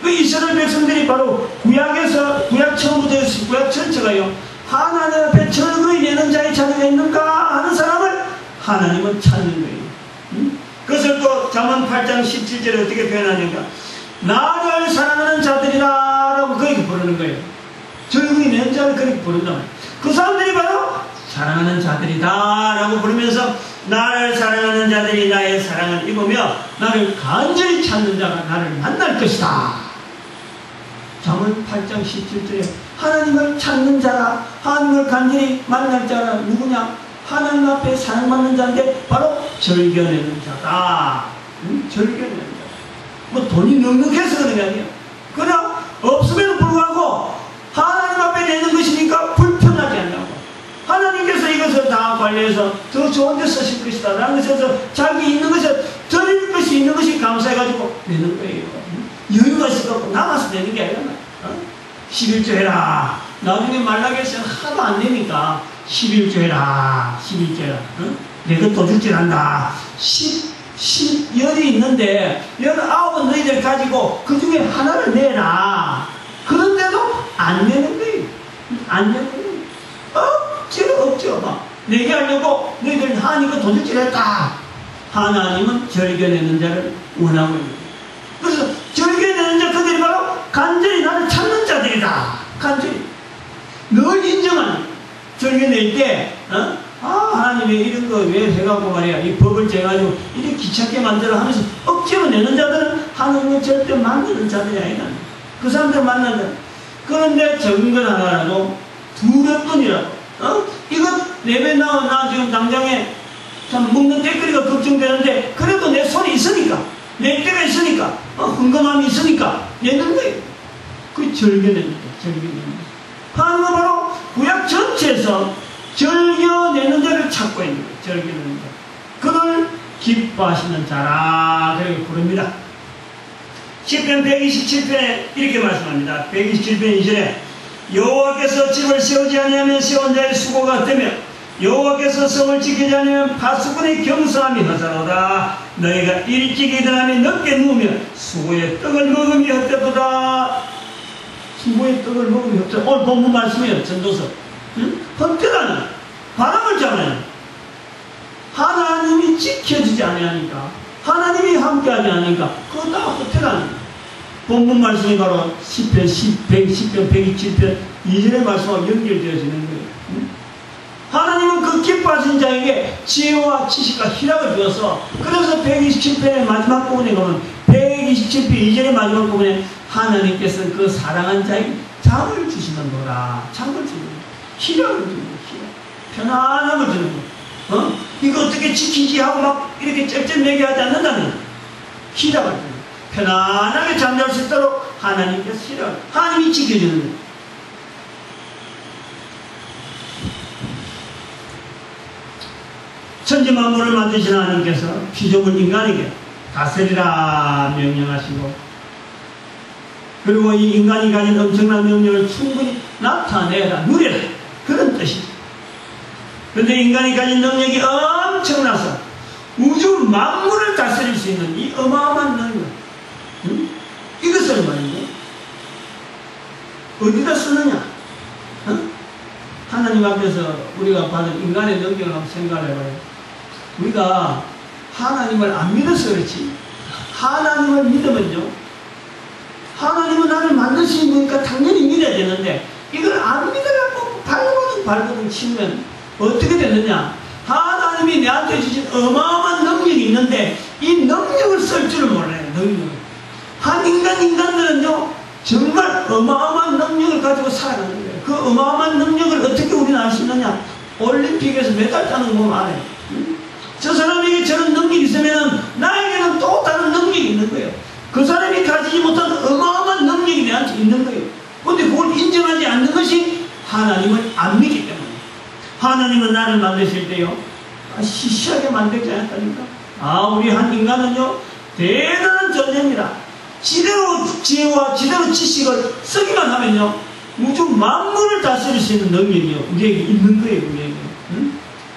Speaker 1: 그 이스라엘 백성들이 바로 구약 처음부터 구약 전체가요 하나님 앞에 절거이 내는 자의 자리가 있는가 하는 사람을 하나님은 찾는 거예요. 그것을 또 잠언 8장 17절에 어떻게 표현하는가? 나를 사랑하는 자들이라 라고 그렇게 부르는 거예요. 절거이 내는 자를 그렇게 부른단 말이에요. 그 사람들이 바로 사랑하는 자들이다 라고 부르면서 나를 사랑하는 자들이 나의 사랑을 입으며 나를 간절히 찾는 자가 나를 만날 것이다. 잠언 8장 17절에 하나님을 찾는 자라, 하나님을 간절히 만날 자라 누구냐? 하나님 앞에 사랑받는 자인데 바로 절겨내는 자다. 절겨내는 자다. 뭐 돈이 넉넉해서 그런 게 아니에요. 그냥 없음에도 불구하고 하나님 앞에 내는 것이니까 불편하지 않냐고. 하나님께서 이것을 다 관리해서 더 좋은 데 쓰실 것이다 라는 것에서 자기 있는 것을 드릴 것이 있는 것이 감사해가지고 내는 거예요. 여유가 있어갖고 남아서 내는 게 아니라 11조 해라. 나중에 말라겠으면 하도 안 되니까 11조 해라. 11조 해라. 내가 더 줄 줄 안다. 10 열이 있는데 19은 너희들 가지고 그 중에 하나를 내라. 그런데도 안 내는 거예요. 안 내는 거예요. 억지로 막 내게 하려고 너희들 하니까 도둑질했다. 하나님은 절겨내는 자를 원하고 있는 거예요. 그래서 절겨내는 자 그들이 바로 간절히 나를 찾는 자들이다. 간절히 늘 인정하는 절겨낼 때 하나님이 이런 거 왜 해갖고 말이야 이 법을 재가지고 이렇게 귀찮게 만들어 하면서 억지로 내는 자들은 하나님은 절대 만드는 자들이 아니다. 그 사람들 만난다. 그런데 적은 것 하나라도 두렵더니라도 이것 내배 나 지금 당장에 참 먹는 때거리가 걱정되는데 그래도 내 손이 있으니까 내 때가 있으니까 흥건함이 있으니까 내는 거예요. 그 절겨냅니다. 절겨냅니다. 하나님은 바로 구약 전체에서 절겨내는 자를 찾고 있는 거예요. 절겨내는 자. 그를 기뻐하시는 자라 그렇게 부릅니다. 시편 127편에 이렇게 말씀합니다. 127편 2절에 여호와께서 집을 세우지 아니하면 세운 자의 수고가 헛되며 여호와께서 성을 지키지 않으면 파수꾼의 경성함이 헛되도다. 너희가 일찍 일어나며 늦게 누우며 수고의 떡을 먹음이 헛되도다. 수고의 떡을 먹음이 헛되도다. 오늘 본문 말씀이에요. 전도서. 헛되다는 바람을 잡아요. 하나님이 지켜주지 아니하니까 하나님이 함께하지 않으니까 그거 다 헛되다는 본문 말씀이 바로 시편 127편 2절의 말씀과 연결되어지는 거예요. 하나님은 그 기뻐하신 자에게 지혜와 지식과 희락을 주어서 그래서 127편의 마지막 부분에 가면 127편 2절의 마지막 부분에 하나님께서는 그 사랑한 자에게 잠을 주시는 거라. 잠을 주는 거야. 희락을 주는 거야. 편안함을 주는 거야. 이거 어떻게 지키지 하고 막 이렇게 쩔쩔매게 하지 않는다는 희락을 주는 거야. 편안하게 잠잘 수 있도록 하나님께서 희락을 하나님이 지켜주는 거야. 천지만물을 만드신 하나님께서 피조물 인간에게 다스리라 명령하시고 그리고 이 인간이 가진 엄청난 능력을 충분히 나타내라 누려라 그런 뜻이죠. 그런데 인간이 가진 능력이 엄청나서 우주 만물을 다스릴 수 있는 이 어마어마한 능력 이것을 말이죠. 어디다 쓰느냐? 하나님 앞에서 우리가 받은 인간의 능력을 한번 생각을 해봐요. 우리가 하나님을 안 믿어서 그렇지 하나님을 믿으면요 하나님은 나를 만드신 거니까 당연히 믿어야 되는데 이걸 안 믿어갖고 발버둥 치면 어떻게 되느냐. 하나님이 내한테 주신 어마어마한 능력이 있는데 이 능력을 쓸 줄을 몰라요. 능력을. 한 인간들은요 정말 어마어마한 능력을 가지고 살아가는 거예요. 그 어마어마한 능력을 어떻게 우리는 알 수 있느냐. 올림픽에서 메달 따는 거 보면 알아요. 저 사람에게 저런 능력이 있으면 나에게는 또 다른 능력이 있는 거예요. 그 사람이 가지지 못한 어마어마한 능력이 내한테 있는 거예요. 그런데 그걸 인정하지 않는 것이 하나님을 안 믿기 때문에. 하나님은 나를 만드실 때요 시시하게 만들지 않았다니까. 우리 한 인간은요 대단한 존재입니다. 지대로 지혜와 지대로 지식을 쓰기만 하면요 우주 만물을 다스릴 수 있는 능력이요 우리에게 있는 거예요. 우리에게.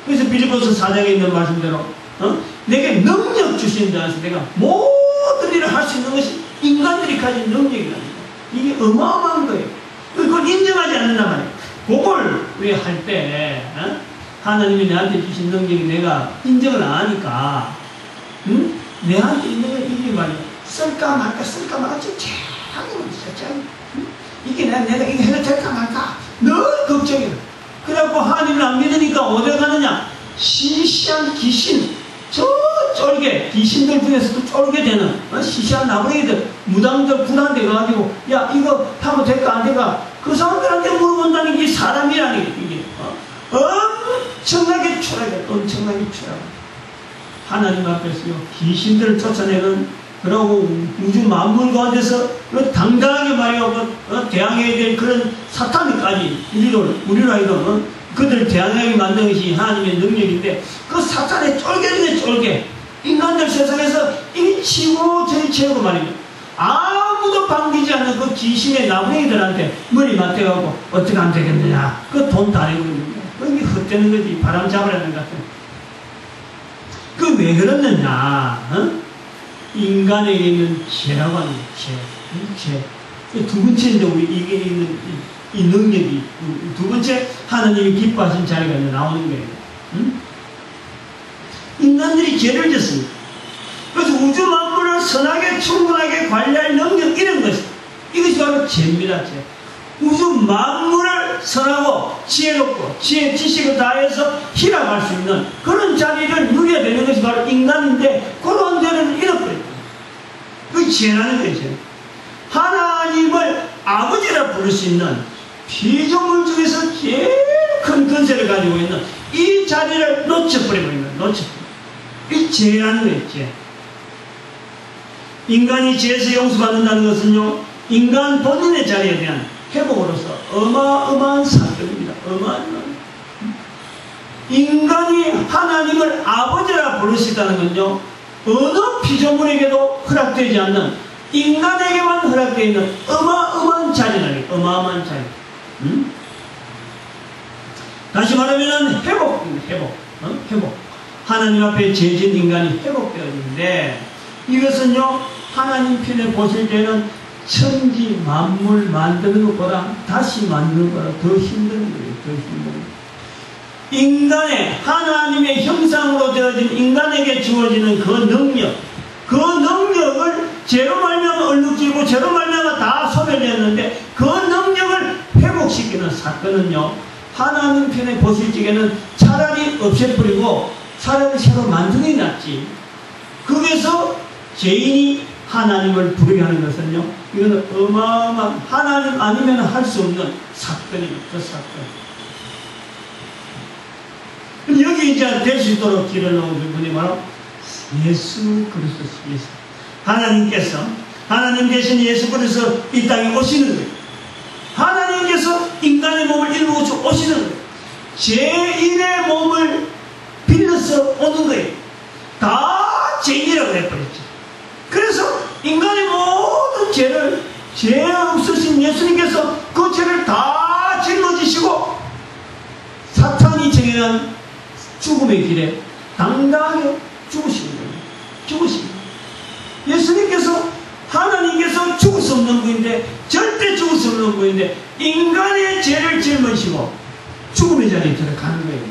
Speaker 1: 그래서 빌립보서 4장에 있는 말씀대로 내게 능력 주신 자에서 내가 모든 일을 할 수 있는 것이 인간들이 가진 능력이랍니다. 이게 어마어마한 거예요. 그걸 인정하지 않는단 말이에요. 그걸 왜 할 때 하나님이 내한테 주신 능력이 내가 인정을 안 하니까 내한테 있는 건 이게 말이야 쓸까 말까 지금 쟤하게만 있었잖아. 이게 내가 이거 해도 될까 말까 늘 걱정이야. 그래갖고 하나님을 안 믿으니까 어디 가느냐 시시한 귀신 저 쫄게 귀신들 중에서도 쫄게 되는 시시한 나무래기들 무당들 불안돼 가지고 야 이거 하면 될까 안 될까 그 사람들한테 물어본다는 게 사람이라는 게 이게 엄청나게 추락해. 엄청나게 추락해. 하나님 앞에서요 귀신들을 쫓아내는 그러고 우주 만물 가운데서 당당하게 말이요 대항해야 될 그런 사탄까지 우리로 하여금 그들을 대항하게 만든 것이 하나님의 능력인데 그 사탄의 쫄개 중에 쫄개 인간들 세상에서 이 치고 저리 채우고 말입니다. 아무도 반기지 않는 그 귀신의 나무이들한테 머리 맞대가고 어떻게 하면 되겠느냐 그 돈 다 내고 있는 거야. 그게 헛되는 거지. 바람 잡으라는 것 같은 그 그 왜 그렇느냐? 인간에게 있는 죄라고 하는 죄. 두 번째 이제 우리 이게 있는 이 능력이 두 번째 하나님이 기뻐하신 자리가 이제 나오는 거예요. 인간들이 죄를 졌습니다. 그래서 우주 만물을 선하게 충분하게 관리할 능력 이런 것 이것이 바로 죄입니다. 죄. 우주 만물을 선하고 지혜롭고 지식을 다해서 희락할 수 있는 그런 자리를 누려야 되는 것이 바로 인간인데 그런 자리를 잃어버렸다. 그게 죄라는 거죠. 하나님을 아버지라 부를 수 있는 피조물 중에서 제일 큰 권세를 가지고 있는 이 자리를 놓쳐버리는 거예요. 이 죄라는 거예요. 죄. 인간이 죄에서 용서받는다는 것은요, 인간 본인의 자리에 대한 회복으로서 어마어마한 사건입니다. 어마어마한. 인간이 하나님을 아버지라 부를 수 있다는 건요, 어느 피조물에게도 허락되지 않는 인간에게만 허락되어 있는 어마어마한 자리라니, 어마어마한 자리. 다시 말하면 회복입니다. 회복. 하나님 앞에 죄진 인간이 회복되어지는데 이것은요, 하나님 편에 보실 때는 천지 만물 만드는 것보다 다시 만드는 것보다 더 힘든 거예요. 더 힘든 거예요. 인간의 하나님의 형상으로 되어진 인간에게 주어지는 그 능력을 죄로 말미암아 얼룩지고 죄로 말미암아 다 소멸되었는데 그 능력을 회복시키는 사건은요, 하나님 편에 보실 적에는 차라리 없애버리고 차라리 새로 만드는 게 낫지. 거기서 죄인이 하나님을 부르게 하는 것은요, 이거는 어마어마한, 하나님 아니면 할 수 없는 사건입니다. 그 사건. 여기 이제 될 수 있도록 길을 놓은 분이 바로 예수 그리스도. 하나님 대신 예수 그리스도 이 땅에 오시는 거예요. 하나님께서 인간의 몸을 일부러 오시는 거예요. 죄인의 몸을 빌려서 오는 거예요. 다 죄인이라고 해버렸죠. 그래서 인간의 모든 죄를, 죄 없으신 예수님께서 그 죄를 다 짊어지시고 사탄이 정해놓은 죽음의 길에 당당하게 죽으시는 거예요. 예수님께서, 하나님께서 죽을 수 없는 분인데, 절대 죽을 수 없는 분인데 인간의 죄를 짊어지시고 죽음의 자리에 들어가는 거예요.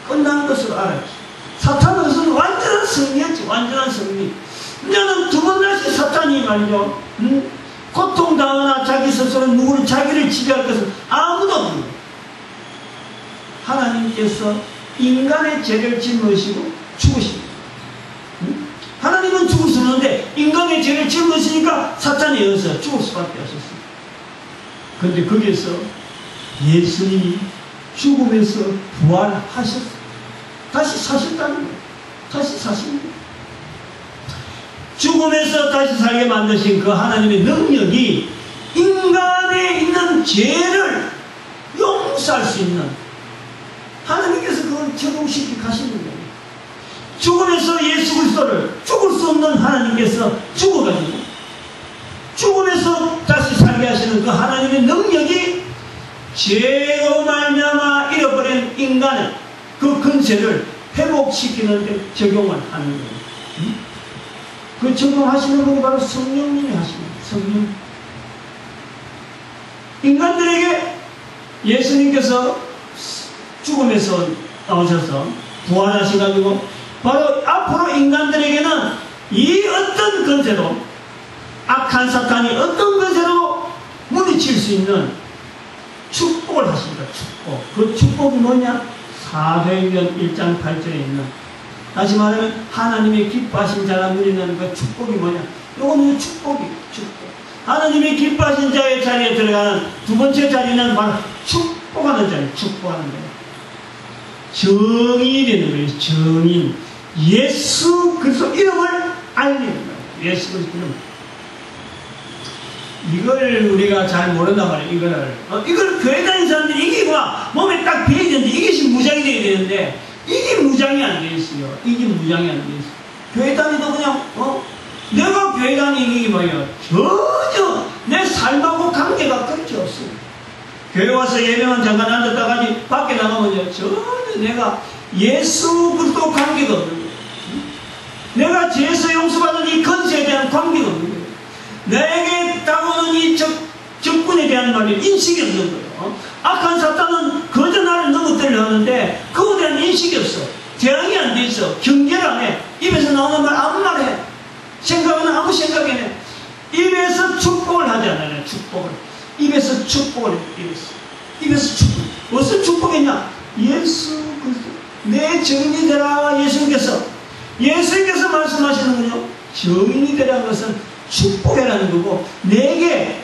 Speaker 1: 끝난 것으로 알았지. 사탄으로서는 완전한 승리였지. 완전한 승리. 이제는 두 번 다시 사탄이 말이죠, 고통당하나 자기 스스로 누구를 자기를 지배할 것은 아무도 없는 거예요. 하나님께서 인간의 죄를 짊어지시고 죽으십니다. 하나님은 죽을 수 없는데 인간의 죄를 짊어지니까 사탄이 여기서 죽을 수밖에 없었어요. 그런데 거기에서 예수님이 죽음에서 부활하셨어요. 다시 사셨다는 거예요. 다시 사신 거예요. 죽음에서 다시 살게 만드신 그 하나님의 능력이 인간에 있는 죄를 용서할 수 있는, 하나님께서 그걸 적용시키 가시는 거예요. 죽음에서 예수 그리스도를, 죽을 수 없는 하나님께서 죽어가지고 죽음에서 다시 살게 하시는 그 하나님의 능력이 죄로 말미암아 잃어버린 인간의 그 근세를 회복시키는 데 적용을 하는 거예요. 그 적용하시는 분이 바로 성령님이 하시는 거예요. 성령. 인간들에게 예수님께서 죽음에서 나오셔서 부활하셔가지고 바로 앞으로 인간들에게는 이 어떤 건세로, 악한 사탄이 어떤 건세로 물리칠 수 있는 축복을 하십니다. 축복. 그 축복이 뭐냐? 사도행전 1장 8절에 있는, 다시 말하면 하나님의 기뻐하신 자가 누리는 그 축복이 뭐냐? 이거는 축복이에요. 축복. 하나님의 기뻐하신 자의 자리에 들어가는 두 번째 자리는 바로 축복하는 자리, 축복하는 자리. 정인이 되는 거예요. 정인. 예수 그리스도 이름을 알리는 거예요. 예수 그리스도 이름. 이걸 우리가 잘 모른단 말이에요. 이걸 교회 다니는 사람들이 이게 와 몸에 딱 배어있는데 이것이 무장이 돼야 되는데 이게 무장이 안 돼 있어요. 이게 무장이 안 돼 있어요. 교회 다니도 그냥 내가 교회 다니는 게 뭐예요? 전혀 내 삶하고 관계가 그렇게 없어요. 교회 와서 예배만 잠깐 앉았다가니 밖에 나가면 전혀 내가 예수 그리스도 관계가 없는 거예요. 내가 죄에서 용서받은 이 건세에 대한 관계가 없는 거예요. 내게 다가오는 이 적군에 대한 말이 인식이 없는 거예요. 악한 사탄은 거저 나를 넘어뜨리려 하는데 그거에 대한 인식이 없어. 대응이 안 돼 있어. 경계를 안 해. 입에서 나오는 말 아무 말 해. 생각은 아무 생각이 안 해. 입에서 축복을 하지 않아요. 축복을. 입에서 축복을 해. 입에서 축복. 무슨 축복이냐? 예수 그리스도 내 증인이 되라. 예수님께서 말씀하시는군요. 증인이 되라는 것은 축복이라는 거고, 내게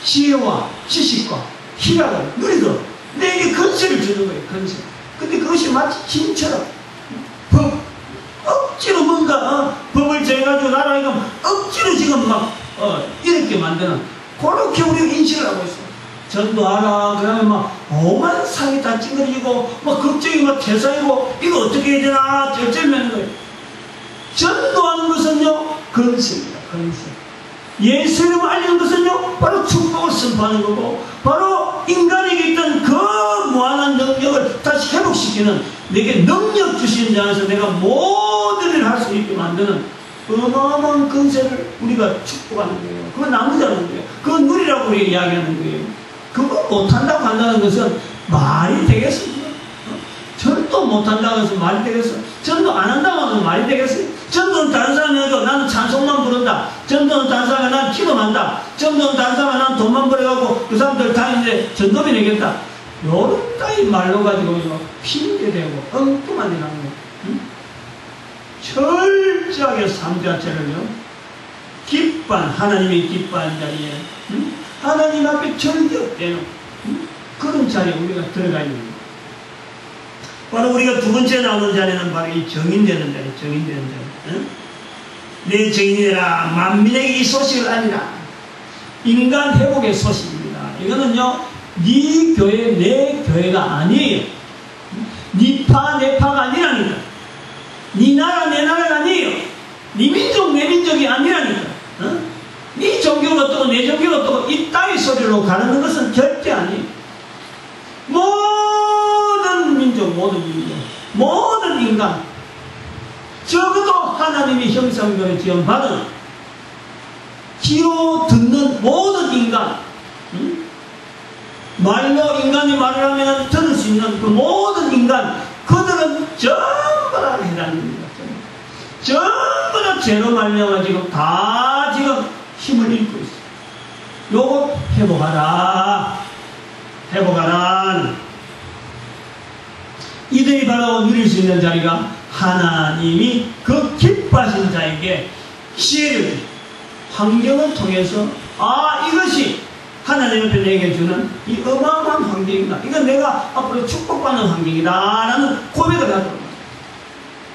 Speaker 1: 지혜와 지식과 희락을 누리도록 내게 건세를 주는 거예요. 건세. 근데 그것이 마치 진처럼 억지로 뭔가 법을 정해가지고 나라니까 억지로 지금 막 이렇게 만드는, 그렇게 우리가 인식을 하고 있어요. 전도하라 그러면 막 오만 상이 다 찡그러지고 막 걱정이 막 태산이고 이거 어떻게 해야 되나 절절매는 거예요. 전도하는 것은요 건세입니다. 건세. 예수님을 알리는 것은요 바로 축복을 선포하는 거고, 바로 인간에게 있던 그 무한한 능력을 다시 회복시키는, 내게 능력 주신 자 안에서 내가 모든 일을 할 수 있게 만드는 어마어마한 건세를 우리가 축복하는 거예요. 그건 나누자는 거예요. 그건 누리라고 우리가 이야기하는 거예요. 그거 못한다고 한다는 것은 말이 되겠습니까? 전도 못한다고 해서 말이 되겠어? 전도 안 한다고 하면 말이 되겠어요? 전도는 다른 사람이 해도 나는 찬송만 부른다. 전도는 다른 사람이 난 기도한다. 전도는 다른 사람이 난 돈만 벌어가고 그 사람들 다 이제 전도비 내겠다. 요런 따위 말로 가지고 이거 핑계대고 엉뚱한 일 하는 거. 응? 철저하게 삶 자체를요, 하나님이 기뻐하는 자리에, 응? 하나님 앞에 절대없대요. 응? 그런 자리에 우리가 들어가 있는 거예요. 바로 우리가 두 번째 나오는 자리는 바로 이 정인되는 자리, 정인되는 자리. 응? 내 정인이라 만민에게 이 소식을 알리라. 인간 회복의 소식입니다. 이거는요, 네 교회, 내 교회가 아니에요. 네 파, 내 파가 아니라니까. 네 나라, 내 나라가 아니에요. 네 민족, 내 민족이 아니라니까. 응? 네 종교가 어떠고 내 종교가 어떠고 이 따위 소리로 가르는 것은 절대 아니에요. 모든 민족, 모든 인간, 적어도 하나님의 형상대로 지원받은 귀로 듣는 모든 인간, 응? 말로 인간이 말을 하면 들을 수 있는 그 모든 인간, 그들은 전부 다 해당입니다. 전부 다 죄로 말려가지고 다 지금 힘을 잃고 있어요. 요거 회복하라. 이들이 바로 누릴 수 있는 자리가 하나님이 그 기뻐하신 자에게 지혜를, 환경을 통해서 이것이 하나님 앞에 내게 주는 이 어마어마한 환경이다. 이건 내가 앞으로 축복받는 환경이다 라는 고백을 하도록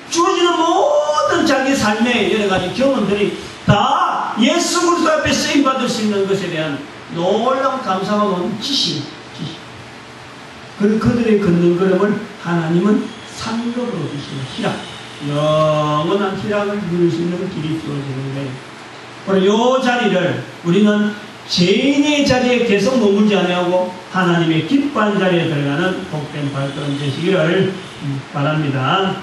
Speaker 1: 주어지는 모든 자기 삶의 여러가지 경험들이 다 예수 그리스도 앞에 쓰임받을 수 있는 것에 대한 놀라운 감사가 오는 지식. 그들의 걷는 걸음을 하나님은 상급으로 주시는 희락, 영원한 희락을 누릴 수 있는 길이 주어지는 거예요. 바로 이 자리를 우리는 죄인의 자리에 계속 머물지 아니하고 하나님의 기뻐하는 자리에 들어가는 복된 발걸음 되시기를 바랍니다.